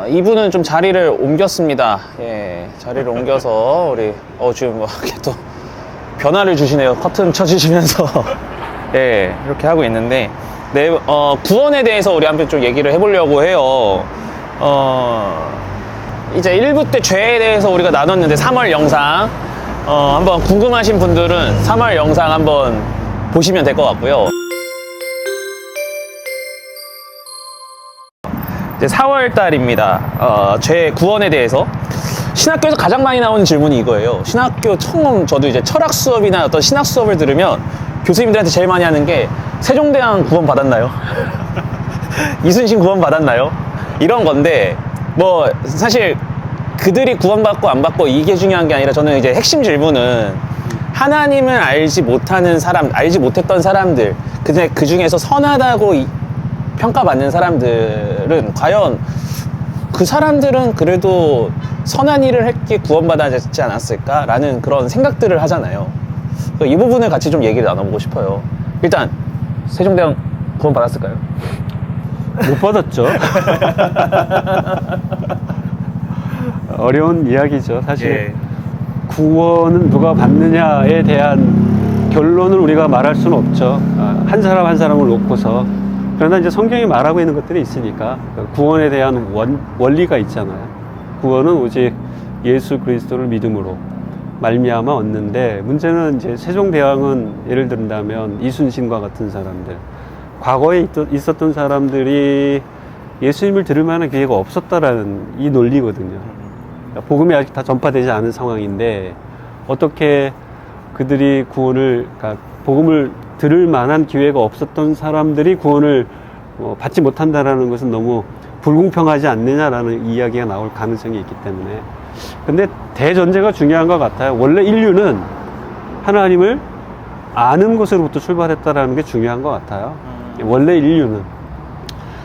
이분은 좀 자리를 옮겼습니다. 예, 자리를 옮겨서 우리 지금 뭐 이렇게 또 변화를 주시네요. 커튼 쳐주시면서 예, 이렇게 하고 있는데, 네, 구원에 대해서 우리 한번 좀 얘기를 해보려고 해요. 이제 1부 때 죄에 대해서 우리가 나눴는데 3월 영상 한번 궁금하신 분들은 3월 영상 한번 보시면 될 것 같고요. 이제 4월 달입니다. 죄 구원에 대해서 신학교에서 가장 많이 나오는 질문이 이거예요. 신학교 처음 저도 이제 철학 수업이나 어떤 신학 수업을 들으면 교수님들한테 제일 많이 하는 게 세종대왕 구원 받았나요? 이순신 구원 받았나요? 이런 건데, 뭐 사실 그들이 구원받고 안 받고 이게 중요한 게 아니라, 저는 이제 핵심 질문은 하나님을 알지 못하는 사람, 알지 못했던 사람들, 그 중에서 선하다고 평가받는 사람들은 과연 그 사람들은 그래도 선한 일을 했기에 구원받았지 않았을까라는 그런 생각들을 하잖아요. 이 부분을 같이 좀 얘기를 나눠보고 싶어요. 일단 세종대왕 구원받았을까요? 못 받았죠. 어려운 이야기죠. 사실 예. 구원은 누가 받느냐에 대한 결론을 우리가 말할 수는 없죠. 한 사람 한 사람을 놓고서. 그러나 이제 성경이 말하고 있는 것들이 있으니까 구원에 대한 원리가 있잖아요. 구원은 오직 예수 그리스도를 믿음으로 말미암아 얻는데, 문제는 이제 세종대왕은 예를 든다면 이순신과 같은 사람들, 과거에 있었던 사람들이 예수님을 들을 만한 기회가 없었다라는 이 논리거든요. 복음이 아직 다 전파되지 않은 상황인데 어떻게 그들이 그러니까 복음을 들을 만한 기회가 없었던 사람들이 구원을 받지 못한다라는 것은 너무 불공평하지 않느냐라는 이야기가 나올 가능성이 있기 때문에. 근데 대전제가 중요한 것 같아요. 원래 인류는 하나님을 아는 것으로부터 출발했다라는 게 중요한 것 같아요. 원래 인류는,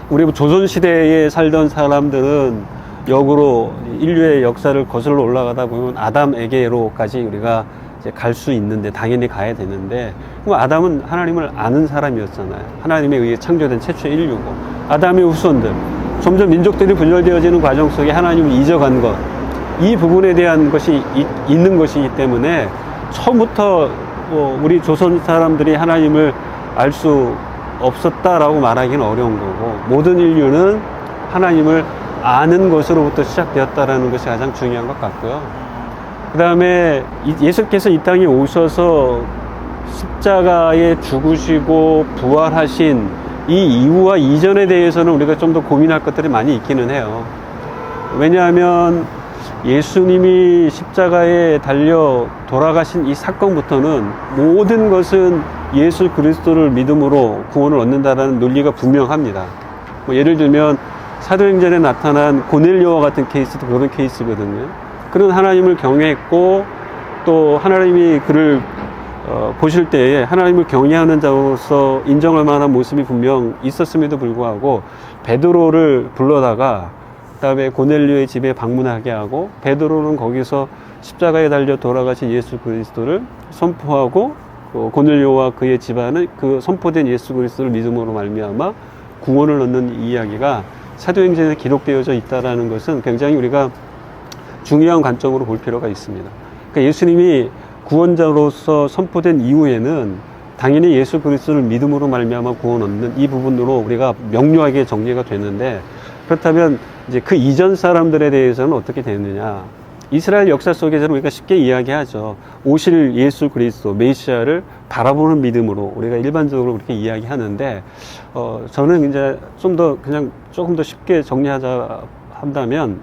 우리 조선시대에 살던 사람들은 역으로 인류의 역사를 거슬러 올라가다 보면 아담에게로까지 우리가 갈 수 있는데, 당연히 가야 되는데, 그럼 아담은 하나님을 아는 사람이었잖아요. 하나님에 의해 창조된 최초의 인류고, 아담의 후손들, 점점 민족들이 분열되어지는 과정 속에 하나님을 잊어간 것, 이 부분에 대한 것이 있는 것이기 때문에 처음부터 우리 조선 사람들이 하나님을 알 수 없었다라고 말하기는 어려운 거고, 모든 인류는 하나님을 아는 것으로부터 시작되었다라는 것이 가장 중요한 것 같고요. 그 다음에 예수께서 이 땅에 오셔서 십자가에 죽으시고 부활하신 이 이후와 이전에 대해서는 우리가 좀 더 고민할 것들이 많이 있기는 해요. 왜냐하면 예수님이 십자가에 달려 돌아가신 이 사건부터는 모든 것은 예수 그리스도를 믿음으로 구원을 얻는다는 논리가 분명합니다. 뭐 예를 들면 사도행전에 나타난 고넬료와 같은 케이스도 그런 케이스거든요. 그런 하나님을 경외했고, 또 하나님이 그를 보실 때에 하나님을 경외하는 자로서 인정할 만한 모습이 분명 있었음에도 불구하고 베드로를 불러다가 그다음에 고넬료의 집에 방문하게 하고, 베드로는 거기서 십자가에 달려 돌아가신 예수 그리스도를 선포하고, 고넬료와 그의 집안은 그 선포된 예수 그리스도를 믿음으로 말미암아 구원을 얻는 이야기가 사도행전에 기록되어져 있다는 것은 굉장히 우리가 중요한 관점으로 볼 필요가 있습니다. 그러니까 예수님이 구원자로서 선포된 이후에는 당연히 예수 그리스도를 믿음으로 말미암아 구원 얻는 이 부분으로 우리가 명료하게 정리가 되는데, 그렇다면 이제 그 이전 사람들에 대해서는 어떻게 되느냐? 이스라엘 역사 속에서는 우리가 쉽게 이야기하죠. 오실 예수 그리스도 메시아를 바라보는 믿음으로 우리가 일반적으로 그렇게 이야기하는데, 저는 이제 좀 더 그냥 조금 더 쉽게 정리하자 한다면,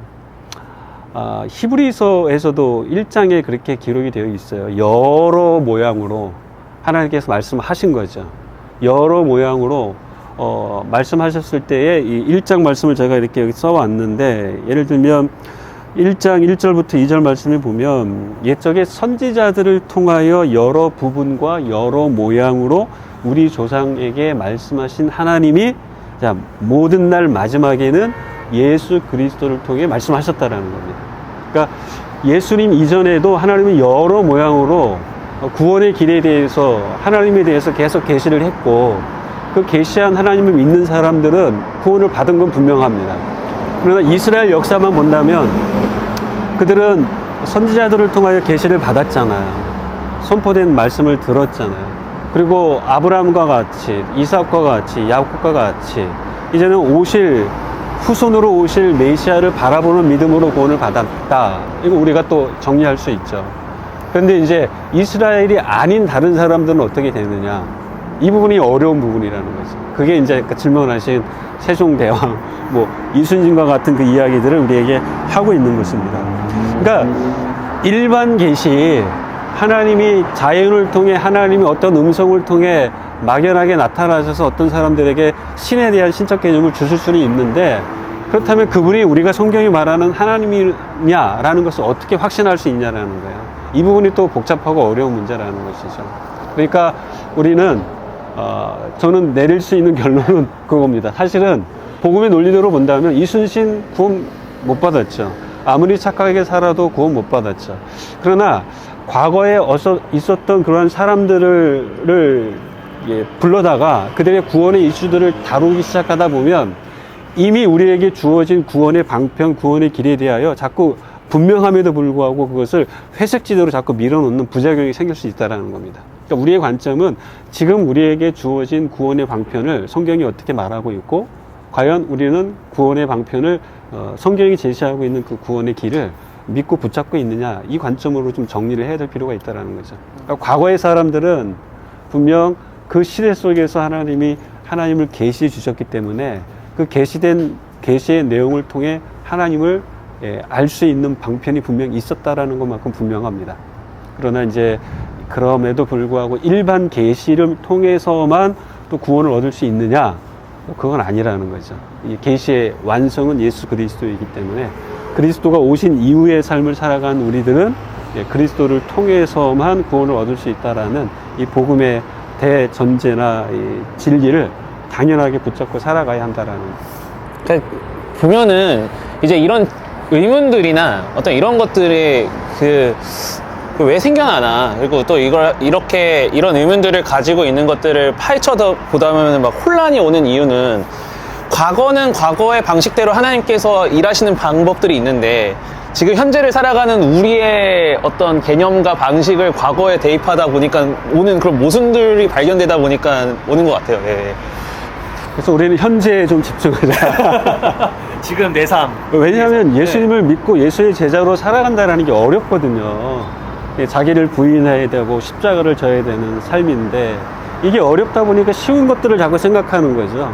히브리서에서도 1장에 그렇게 기록이 되어 있어요. 여러 모양으로 하나님께서 말씀하신 거죠. 여러 모양으로 말씀하셨을 때에 이 1장 말씀을 제가 이렇게 여기 써왔는데, 예를 들면 1장 1절부터 2절 말씀을 보면 옛적에 선지자들을 통하여 여러 부분과 여러 모양으로 우리 조상에게 말씀하신 하나님이 모든 날 마지막에는 예수 그리스도를 통해 말씀하셨다라는 겁니다. 그러니까 예수님 이전에도 하나님은 여러 모양으로 구원의 길에 대해서, 하나님에 대해서 계속 계시를 했고, 그 계시한 하나님을 믿는 사람들은 구원을 받은 건 분명합니다. 그러나 이스라엘 역사만 본다면 그들은 선지자들을 통하여 계시를 받았잖아요. 선포된 말씀을 들었잖아요. 그리고 아브라함과 같이, 이삭과 같이, 야곱과 같이 이제는 후손으로 오실 메시아를 바라보는 믿음으로 구원을 받았다. 이거 우리가 또 정리할 수 있죠. 그런데 이제 이스라엘이 아닌 다른 사람들은 어떻게 되느냐? 이 부분이 어려운 부분이라는 거죠. 그게 이제 질문하신 세종대왕, 이순신과 같은 그 이야기들을 우리에게 하고 있는 것입니다. 그러니까 일반 계시, 하나님이 자연을 통해 하나님이 어떤 음성을 통해 막연하게 나타나셔서 어떤 사람들에게 신에 대한 신적 개념을 주실 수는 있는데, 그렇다면 그분이 우리가 성경이 말하는 하나님이냐라는 것을 어떻게 확신할 수 있냐라는 거예요. 이 부분이 또 복잡하고 어려운 문제라는 것이죠. 그러니까 우리는 저는 내릴 수 있는 결론은 그겁니다. 사실은 복음의 논리대로 본다면 이순신 구원 못 받았죠. 아무리 착하게 살아도 구원 못 받았죠. 그러나 과거에 있었던 그러한 사람들을 불러다가 그들의 구원의 이슈들을 다루기 시작하다 보면 이미 우리에게 주어진 구원의 방편, 구원의 길에 대하여 자꾸 분명함에도 불구하고 그것을 회색 지대로 자꾸 밀어놓는 부작용이 생길 수 있다는 겁니다. 그러니까 우리의 관점은 지금 우리에게 주어진 구원의 방편을 성경이 어떻게 말하고 있고, 과연 우리는 구원의 방편을 성경이 제시하고 있는 그 구원의 길을 믿고 붙잡고 있느냐, 이 관점으로 좀 정리를 해야 될 필요가 있다는 거죠. 그러니까 과거의 사람들은 분명 그 시대 속에서 하나님을 계시해 주셨기 때문에 그 계시된 계시의 내용을 통해 하나님을 알 수 있는 방편이 분명히 있었다라는 것만큼 분명합니다. 그러나 이제 그럼에도 불구하고 일반 계시를 통해서만 또 구원을 얻을 수 있느냐, 그건 아니라는 거죠. 이 계시의 완성은 예수 그리스도이기 때문에 그리스도가 오신 이후의 삶을 살아간 우리들은 그리스도를 통해서만 구원을 얻을 수 있다라는 이 복음의 대전제나 이 진리를 당연하게 붙잡고 살아가야 한다라는. 그러니까 보면은 이제 이런 의문들이나 어떤 이런 것들이 왜 생겨나나, 그리고 또 이런 의문들을 가지고 있는 것들을 파헤쳐다 보다 보면 막 혼란이 오는 이유는, 과거는 과거의 방식대로 하나님께서 일하시는 방법들이 있는데 지금 현재를 살아가는 우리의 어떤 개념과 방식을 과거에 대입하다 보니까 오는 그런 모순들이 발견되다 보니까 오는 것 같아요. 예. 그래서 우리는 현재에 좀 집중하자. 지금 내 삶. 왜냐하면 예수님을 믿고 예수의 제자로 살아간다는 게 어렵거든요. 자기를 부인해야 되고 십자가를 져야 되는 삶인데, 이게 어렵다 보니까 쉬운 것들을 자꾸 생각하는 거죠.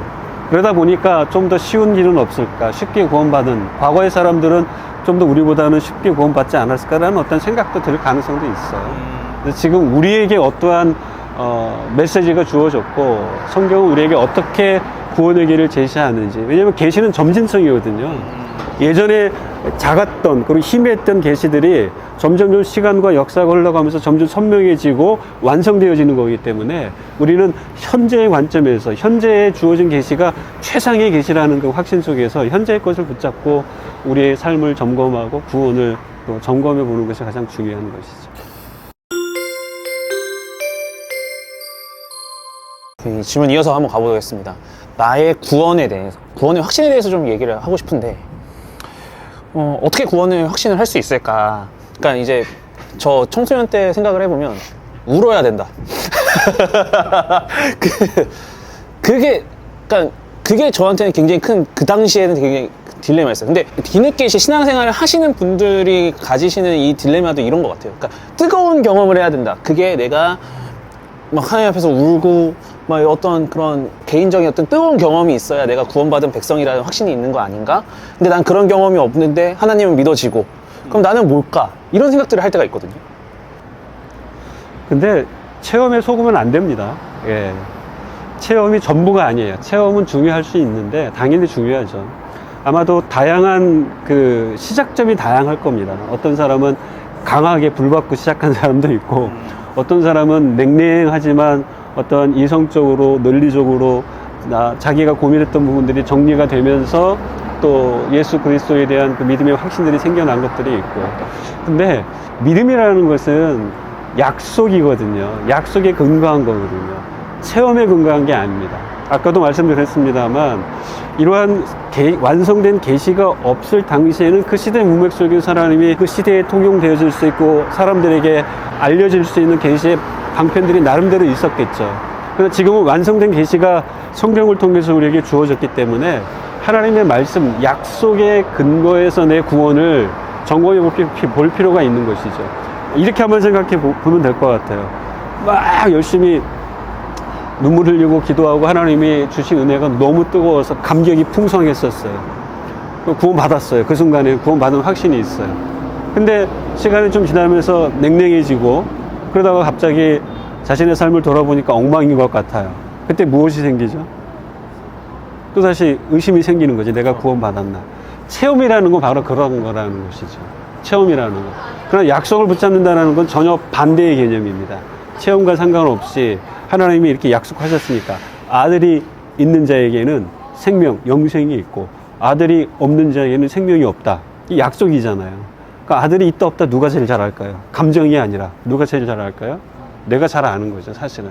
그러다 보니까 좀 더 쉬운 길은 없을까, 쉽게 구원받은 과거의 사람들은 좀 더 우리보다는 쉽게 구원받지 않았을까라는 어떤 생각도 들 가능성도 있어요. 그래서 지금 우리에게 어떠한 메시지가 주어졌고, 성경은 우리에게 어떻게 구원의 길을 제시하는지. 왜냐하면 계시는 점진성이거든요. 예전에 작았던, 그리고 희미했던 계시들이 점점 시간과 역사가 흘러가면서 점점 선명해지고 완성되어지는 거기 때문에 우리는 현재의 관점에서 현재에 주어진 계시가 최상의 계시라는 그 확신 속에서 현재의 것을 붙잡고 우리의 삶을 점검하고 구원을 또 점검해 보는 것이 가장 중요한 것이죠. 질문 이어서 한번 가보겠습니다. 나의 구원에 대해서, 구원의 확신에 대해서 좀 얘기를 하고 싶은데, 어떻게 구원을 확신을 할 수 있을까? 그러니까 이제 저 청소년 때 생각을 해보면 울어야 된다. 그게 저한테는 굉장히 큰, 그 당시에는 굉장히 딜레마였어요. 근데 뒤늦게 이제 신앙생활을 하시는 분들이 가지시는 이 딜레마도 이런 것 같아요. 그러니까 뜨거운 경험을 해야 된다. 그게 내가 막 하나님 앞에서 울고 막 어떤 그런 개인적인 어떤 뜨거운 경험이 있어야 내가 구원받은 백성이라는 확신이 있는 거 아닌가? 근데 난 그런 경험이 없는데 하나님은 믿어지고, 그럼 나는 뭘까? 이런 생각들을 할 때가 있거든요. 근데 체험에 속으면 안 됩니다. 예. 체험이 전부가 아니에요. 체험은 중요할 수 있는데 당연히 중요하죠. 아마도 다양한 그 시작점이 다양할 겁니다. 어떤 사람은 강하게 불받고 시작한 사람도 있고, 어떤 사람은 냉랭하지만 어떤 이성적으로 논리적으로 자기가 고민했던 부분들이 정리가 되면서 또 예수 그리스도에 대한 그 믿음의 확신들이 생겨난 것들이 있고. 근데 믿음이라는 것은 약속이거든요. 약속에 근거한 거거든요. 체험에 근거한 게 아닙니다. 아까도 말씀드렸습니다만 이러한 완성된 계시가 없을 당시에는 그 시대 문맥 속에서 하나님이 그 시대에 통용되어질 수 있고 사람들에게 알려질 수 있는 계시의 방편들이 나름대로 있었겠죠. 그러나 지금은 완성된 계시가 성경을 통해서 우리에게 주어졌기 때문에 하나님의 말씀, 약속의 근거에서 내 구원을 점검해 볼 필요가 있는 것이죠. 이렇게 한번 생각해 보면 될 것 같아요. 막 열심히 눈물 흘리고 기도하고 하나님이 주신 은혜가 너무 뜨거워서 감격이 풍성했었어요. 구원 받았어요. 그 순간에 구원 받은 확신이 있어요. 근데 시간이 좀 지나면서 냉랭해지고 그러다가 갑자기 자신의 삶을 돌아보니까 엉망인 것 같아요. 그때 무엇이 생기죠? 또다시 의심이 생기는 거지. 내가 구원 받았나? 체험이라는 건 바로 그런 거라는 것이죠. 체험이라는 거. 그러나 약속을 붙잡는다는 건 전혀 반대의 개념입니다. 체험과 상관없이 하나님이 이렇게 약속하셨으니까 아들이 있는 자에게는 생명, 영생이 있고 아들이 없는 자에게는 생명이 없다. 이 약속이잖아요. 그러니까 아들이 있다 없다 누가 제일 잘 알까요? 감정이 아니라 누가 제일 잘 알까요? 내가 잘 아는 거죠, 사실은.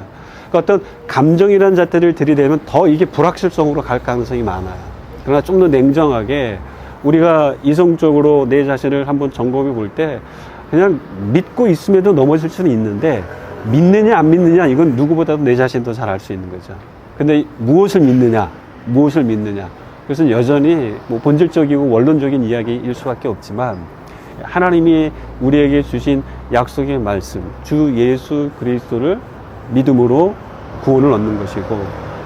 그러니까 어떤 감정이라는 잣대를 들이대면 더 이게 불확실성으로 갈 가능성이 많아요. 그러나 좀 더 냉정하게 우리가 이성적으로 내 자신을 한번 점검해 볼 때 그냥 믿고 있음에도 넘어질 수는 있는데 믿느냐 안 믿느냐 이건 누구보다도 내 자신도 잘 알 수 있는 거죠. 근데 무엇을 믿느냐, 무엇을 믿느냐. 그것은 여전히 뭐 본질적이고 원론적인 이야기일 수밖에 없지만 하나님이 우리에게 주신 약속의 말씀, 주 예수 그리스도를 믿음으로 구원을 얻는 것이고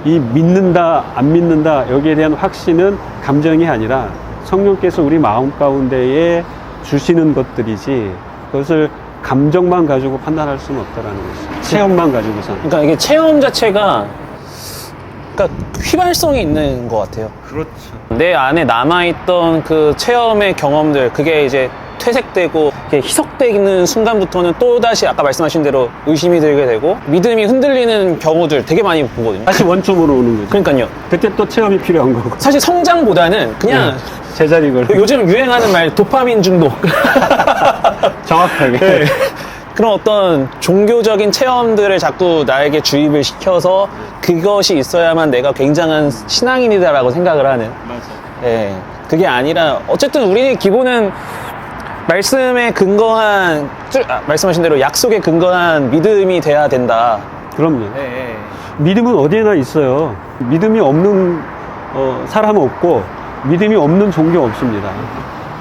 이 믿는다 안 믿는다 여기에 대한 확신은 감정이 아니라 성령께서 우리 마음 가운데에 주시는 것들이지 그것을 감정만 가지고 판단할 수는 없다라는 것이죠. 체험만 가지고서는. 그러니까 이게 체험 자체가 그러니까 휘발성이 있는 것 같아요. 그렇죠. 내 안에 남아있던 그 체험의 경험들, 그게 이제 퇴색되고 이렇게 희석되는 순간부터는 또다시 아까 말씀하신 대로 의심이 들게 되고 믿음이 흔들리는 경우들 되게 많이 보거든요. 다시 원점으로 오는 거죠. 그러니까요. 그때 또 체험이 필요한 거고. 사실 성장보다는 그냥 제자리 걸. 요즘 유행하는 말 도파민 중독. 정확하게. 네. 그런 어떤 종교적인 체험들을 자꾸 나에게 주입을 시켜서 그것이 있어야만 내가 굉장한 신앙인이다라고 생각을 하는. 맞아요. 예. 그게 아니라 어쨌든 우리의 기본은 말씀에 근거한 말씀하신 대로 약속에 근거한 믿음이 돼야 된다. 그럼요. 예. 믿음은 어디에나 있어요. 믿음이 없는 사람은 없고 믿음이 없는 종교 없습니다.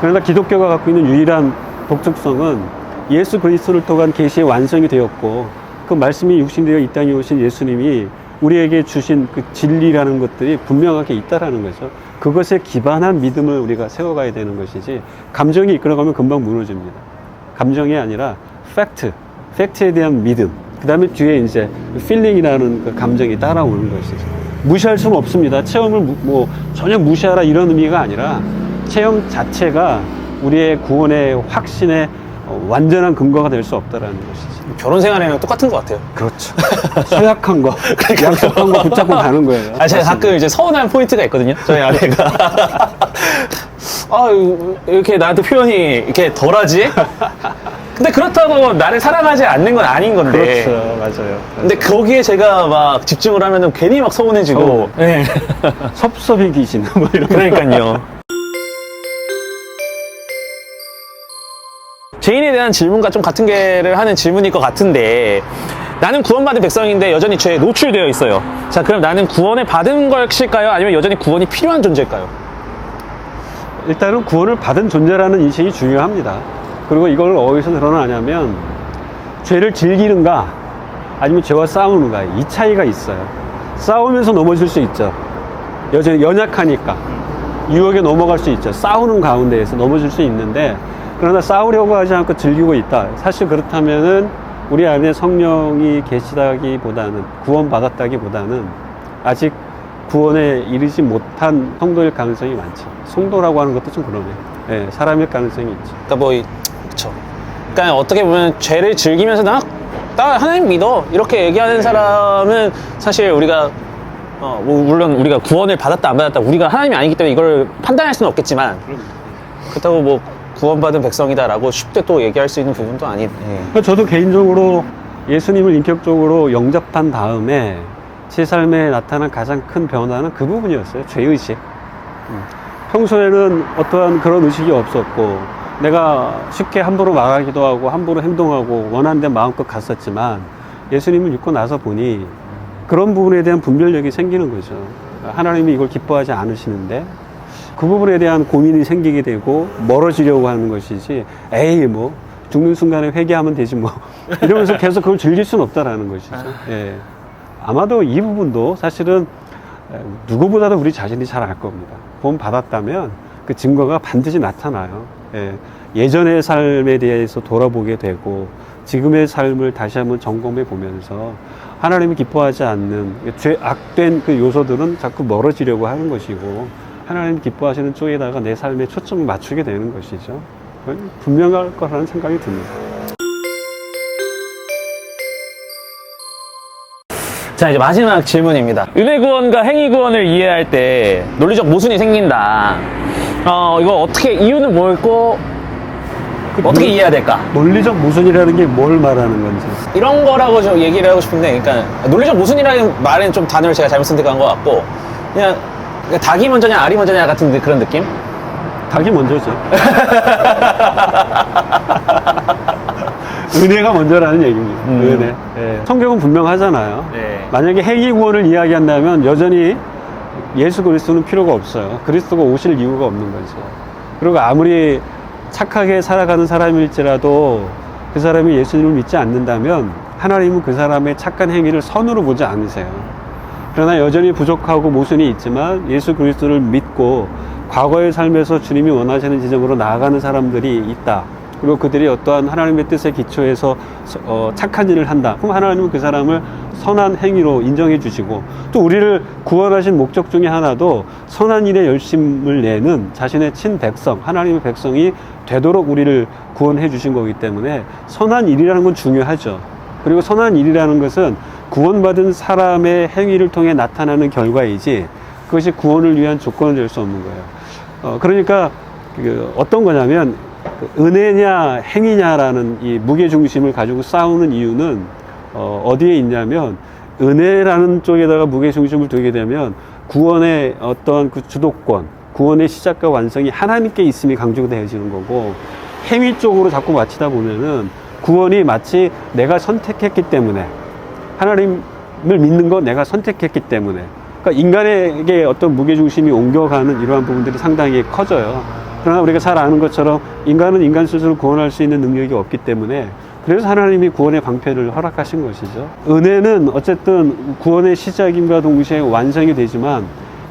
그러나 기독교가 갖고 있는 유일한 독특성은 예수 그리스도를 통한 계시의 완성이 되었고 그 말씀이 육신되어 이 땅에 오신 예수님이 우리에게 주신 그 진리라는 것들이 분명하게 있다라는 거죠. 그것에 기반한 믿음을 우리가 세워가야 되는 것이지 감정이 이끌어가면 금방 무너집니다. 감정이 아니라 팩트에 대한 믿음. 그 다음에 뒤에 이제 필링이라는 그 감정이 따라오는 것이죠. 무시할 수는 없습니다. 체험을 뭐 전혀 무시하라 이런 의미가 아니라 체험 자체가 우리의 구원의 확신의 완전한 근거가 될 수 없다라는 것이죠. 결혼 생활이랑 똑같은 것 같아요. 그렇죠. 소약한 거, 약속한 거 붙잡고 가는 거예요. 제가 가끔 이제 서운한 포인트가 있거든요. 저희 아내가. 이렇게 나한테 표현이 이렇게 덜하지? 근데 그렇다고 나를 사랑하지 않는 건 아닌 건데. 그렇죠. 맞아요. 근데 거기에 제가 막 집중을 하면은 괜히 막 서운해지고. 네. 섭섭이 귀신, 뭐 이런 거. 그러니까요. 죄인에 대한 질문과 좀 같은 게를 하는 질문일 것 같은데 나는 구원받은 백성인데 여전히 죄에 노출되어 있어요. 자, 그럼 나는 구원을 받은 것일까요? 아니면 여전히 구원이 필요한 존재일까요? 일단은 구원을 받은 존재라는 인식이 중요합니다. 그리고 이걸 어디서 드러나냐면 죄를 즐기는가 아니면 죄와 싸우는가 이 차이가 있어요. 싸우면서 넘어질 수 있죠. 여전히 연약하니까 유혹에 넘어갈 수 있죠. 싸우는 가운데에서 넘어질 수 있는데 그러나 싸우려고 하지 않고 즐기고 있다. 사실 그렇다면은 우리 안에 성령이 계시다기보다는 구원받았다기보다는 아직 구원에 이르지 못한 성도일 가능성이 많죠. 성도라고 하는 것도 좀 그러네요. 네, 사람일 가능성이 있죠. 그러니까 그쵸. 그러니까 어떻게 보면 죄를 즐기면서 나 하나님 믿어 이렇게 얘기하는 사람은 사실 우리가 물론 우리가 구원을 받았다 안 받았다 우리가 하나님이 아니기 때문에 이걸 판단할 수는 없겠지만 그렇다고 뭐 구원받은 백성이다라고 쉽게 또 얘기할 수 있는 부분도 아니네. 저도 개인적으로 예수님을 인격적으로 영접한 다음에 제 삶에 나타난 가장 큰 변화는 그 부분이었어요. 죄의식. 평소에는 어떠한 그런 의식이 없었고, 내가 쉽게 함부로 말하기도 하고 함부로 행동하고 원하는 데 마음껏 갔었지만, 예수님을 믿고 나서 보니 그런 부분에 대한 분별력이 생기는 거죠. 하나님이 이걸 기뻐하지 않으시는데 그 부분에 대한 고민이 생기게 되고 멀어지려고 하는 것이지, 에이 뭐 죽는 순간에 회개하면 되지 뭐 이러면서 계속 그걸 즐길 수는 없다라는 것이죠. 예. 아마도 이 부분도 사실은 누구보다도 우리 자신이 잘 알 겁니다. 구원 받았다면 그 증거가 반드시 나타나요. 예. 예전의 삶에 대해서 돌아보게 되고 지금의 삶을 다시 한번 점검해 보면서 하나님이 기뻐하지 않는 악된 그 요소들은 자꾸 멀어지려고 하는 것이고, 하나님이 기뻐하시는 쪽에다가 내 삶에 초점을 맞추게 되는 것이죠. 그건 분명할 거라는 생각이 듭니다. 자, 이제 마지막 질문입니다. 은혜 구원과 행위 구원을 이해할 때 논리적 모순이 생긴다. 이거 어떻게, 이유는 뭘고, 어떻게 이해해야 될까? 논리적 모순이라는 게 뭘 말하는 건지. 이런 거라고 좀 얘기를 하고 싶은데, 그러니까 논리적 모순이라는 말은 좀 단어를 제가 잘못 선택한 것 같고, 그냥 닭이 먼저냐 알이 먼저냐 같은 그런 느낌? 닭이 먼저죠. 은혜가 먼저라는 얘기입니다. 은혜. 예. 성경은 분명하잖아요. 네. 만약에 행위 구원을 이야기한다면 여전히 예수 그리스도는 필요가 없어요. 그리스도가 오실 이유가 없는 거죠. 그리고 아무리 착하게 살아가는 사람일지라도 그 사람이 예수님을 믿지 않는다면 하나님은 그 사람의 착한 행위를 선으로 보지 않으세요. 그러나 여전히 부족하고 모순이 있지만 예수 그리스도를 믿고 과거의 삶에서 주님이 원하시는 지점으로 나아가는 사람들이 있다. 그리고 그들이 어떠한 하나님의 뜻에 기초해서 착한 일을 한다. 그럼 하나님은 그 사람을 선한 행위로 인정해 주시고, 또 우리를 구원하신 목적 중에 하나도 선한 일에 열심을 내는 자신의 친백성, 하나님의 백성이 되도록 우리를 구원해 주신 거기 때문에 선한 일이라는 건 중요하죠. 그리고 선한 일이라는 것은 구원받은 사람의 행위를 통해 나타나는 결과이지 그것이 구원을 위한 조건은 될 수 없는 거예요. 그러니까 어떤 거냐면 은혜냐 행위냐라는 이 무게중심을 가지고 싸우는 이유는 어디에 있냐면, 은혜라는 쪽에다가 무게중심을 두게 되면 구원의 어떠한 그 주도권, 구원의 시작과 완성이 하나님께 있음이 강조되어지는 거고, 행위 쪽으로 자꾸 맞추다 보면은 구원이 마치 내가 선택했기 때문에, 하나님을 믿는 거 내가 선택했기 때문에, 그러니까 인간에게 어떤 무게중심이 옮겨가는 이러한 부분들이 상당히 커져요. 그러나 우리가 잘 아는 것처럼 인간은 인간 스스로 구원할 수 있는 능력이 없기 때문에, 그래서 하나님이 구원의 방패를 허락하신 것이죠. 은혜는 어쨌든 구원의 시작임과 동시에 완성이 되지만,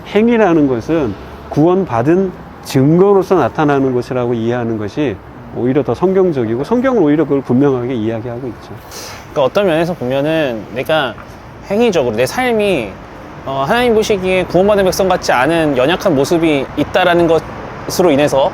행위라는 것은 구원받은 증거로서 나타나는 것이라고 이해하는 것이 오히려 더 성경적이고, 성경은 오히려 그걸 분명하게 이야기하고 있죠. 그러니까 어떤 면에서 보면은 내가 행위적으로 내 삶이 하나님 보시기에 구원받은 백성 같지 않은 연약한 모습이 있다라는 것으로 인해서,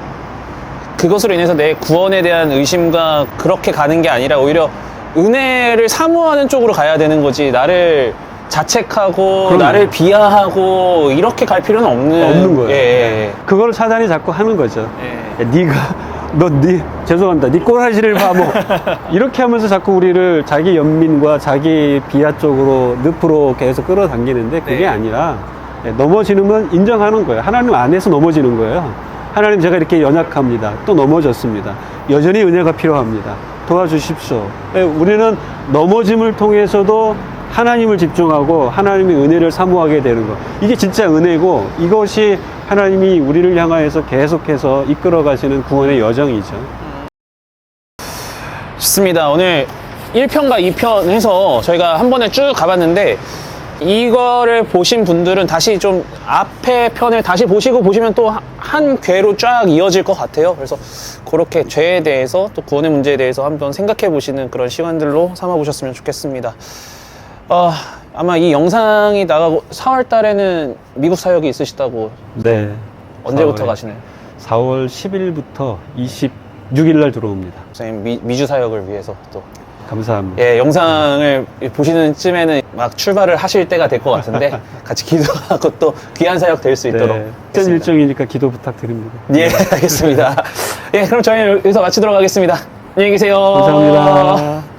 그것으로 인해서 내 구원에 대한 의심과 그렇게 가는 게 아니라 오히려 은혜를 사모하는 쪽으로 가야 되는 거지, 나를 자책하고 그럼요. 나를 비하하고 이렇게 갈 필요는 없는 거예요. 예. 그걸 사단이 자꾸 하는 거죠. 예. 야, 죄송합니다. 네 꼬라지를 봐, 뭐. 이렇게 하면서 자꾸 우리를 자기 연민과 자기 비하 쪽으로, 늪으로 계속 끌어당기는데, 그게 네. 아니라, 넘어지는 건 인정하는 거예요. 하나님 안에서 넘어지는 거예요. 하나님, 제가 이렇게 연약합니다. 또 넘어졌습니다. 여전히 은혜가 필요합니다. 도와주십시오. 우리는 넘어짐을 통해서도 하나님을 집중하고 하나님의 은혜를 사모하게 되는 것. 이게 진짜 은혜고, 이것이 하나님이 우리를 향하여서 계속해서 이끌어 가시는 구원의 여정이죠. 좋습니다. 오늘 1편과 2편 해서 저희가 한 번에 쭉 가봤는데, 이거를 보신 분들은 다시 좀 앞에 편을 다시 보시면 또 한 궤로 쫙 이어질 것 같아요. 그래서 그렇게 죄에 대해서 또 구원의 문제에 대해서 한번 생각해 보시는 그런 시간들로 삼아 보셨으면 좋겠습니다. 아마 이 영상이 나가고 4월 달에는 미국 사역이 있으시다고. 네. 언제부터 가시나요? 4월 10일부터 26일 날 들어옵니다. 선생님 미주 사역을 위해서 또. 감사합니다. 예, 영상을 보시는 쯤에는 막 출발을 하실 때가 될 것 같은데 같이 기도하고 또 귀한 사역 될 수 있도록. 네. 전 일정이니까 기도 부탁드립니다. 예, 알겠습니다. 예, 그럼 저희는 여기서 마치도록 하겠습니다. 안녕히 계세요. 감사합니다.